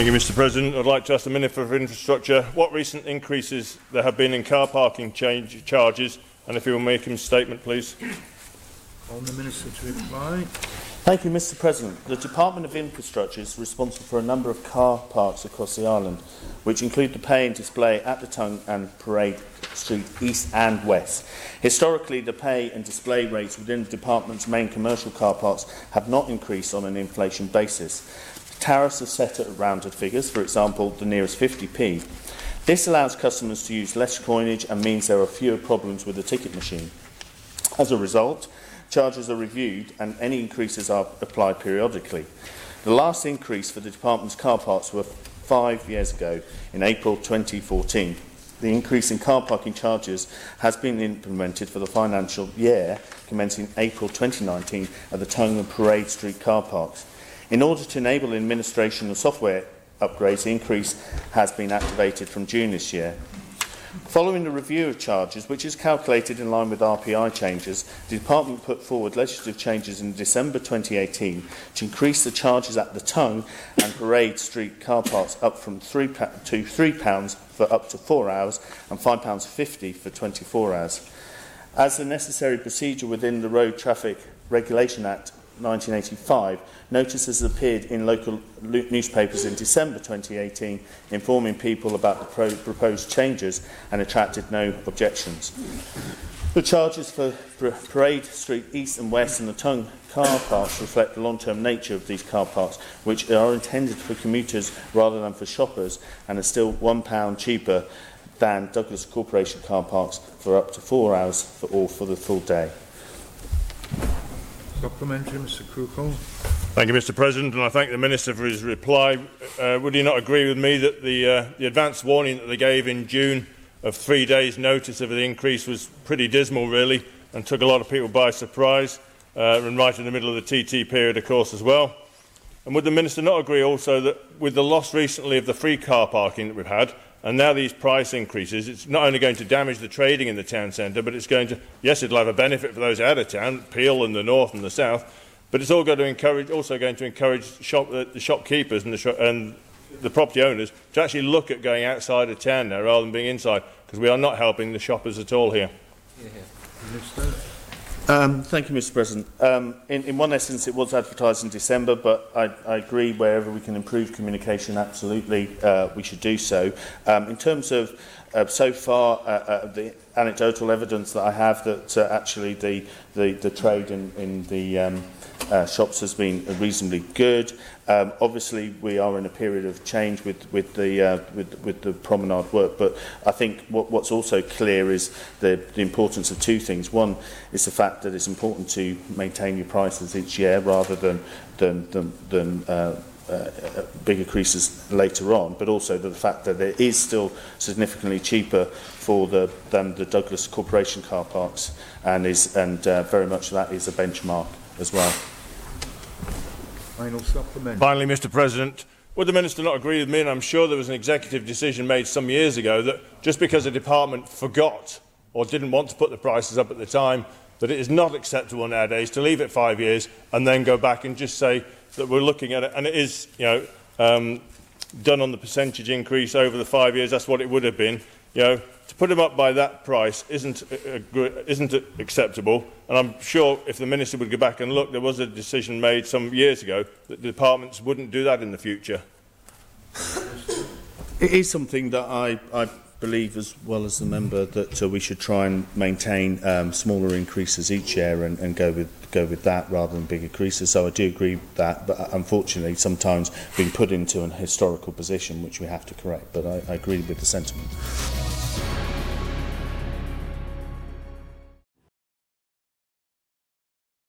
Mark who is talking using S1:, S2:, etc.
S1: Thank you, Mr. President. I'd like to ask the Minister for Infrastructure what recent increases there have been in car parking charges, and if he will make him a statement, please.
S2: On the Minister to reply.
S3: Thank you, Mr. President. The Department of Infrastructure is responsible for a number of car parks across the island, which include the pay and display at the Tongue and Parade Street East and West. Historically, the pay and display rates within the Department's main commercial car parks have not increased on an inflation basis. Tariffs are set at rounded figures, for example, the nearest 50p. This allows customers to use less coinage and means there are fewer problems with the ticket machine. As a result, charges are reviewed and any increases are applied periodically. The last increase for the Department's car parks were 5 years ago, in April 2014. The increase in car parking charges has been implemented for the financial year commencing April 2019 at the Tongue and Parade Street car parks. In order to enable administration of software upgrades, the increase has been activated from June this year. Following the review of charges, which is calculated in line with RPI changes, the Department put forward legislative changes in December 2018 to increase the charges at the Tongue and Parade Street car parks up from £3 for up to 4 hours and £5.50 for 24 hours. As the necessary procedure within the Road Traffic Regulation Act 1985, notices appeared in local newspapers in December 2018 informing people about the proposed changes and attracted no objections. The charges for Parade Street East and West and the Tongue car parks reflect the long-term nature of these car parks, which are intended for commuters rather than for shoppers and are still £1 cheaper than Douglas Corporation car parks for up to 4 hours for the full day.
S2: Supplementary, Mr. Crookall.
S1: Thank you, Mr. President, and I thank the Minister for his reply. Would he not agree with me that the advance warning that they gave in June of 3 days' notice of the increase was pretty dismal, really, and took a lot of people by surprise, and right in the middle of the TT period, of course, as well? And would the Minister not agree also that with the loss recently of the free car parking that we've had, and now these price increases, it's not only going to damage the trading in the town centre, but it's going to, yes, it'll have a benefit for those out of town, Peel and the north and the south, but it's all going to encourage, the shopkeepers and the property owners to actually look at going outside of town now rather than being inside, because we are not helping the shoppers at all here.
S2: Minister.
S3: Thank you, Mr. President. In one essence, it was advertised in December, but I agree wherever we can improve communication, absolutely, we should do so. In terms of so far, the anecdotal evidence that I have that actually the trade in the shops has been reasonably good. Obviously, we are in a period of change with the promenade work, but I think what's also clear is the importance of two things. One is the fact that it's important to maintain your prices each year rather than big increases later on, but also the fact that it is still significantly cheaper than the Douglas Corporation car parks, and very much that is a benchmark as well.
S2: Final supplement.
S1: Finally, Mr. President, would the Minister not agree with me, and I'm sure there was an executive decision made some years ago, that just because a department forgot or didn't want to put the prices up at the time, that it is not acceptable nowadays to leave it 5 years and then go back and just say that we're looking at it, and it is, done on the percentage increase over the 5 years. That's what it would have been. To put them up by that price isn't acceptable. And I'm sure if the Minister would go back and look, there was a decision made some years ago that the departments wouldn't do that in the future.
S3: It is something that I believe, as well as the member, that we should try and maintain smaller increases each year and go with that rather than big increases. So I do agree with that, but unfortunately sometimes being put into an historical position which we have to correct. But I agree with the sentiment.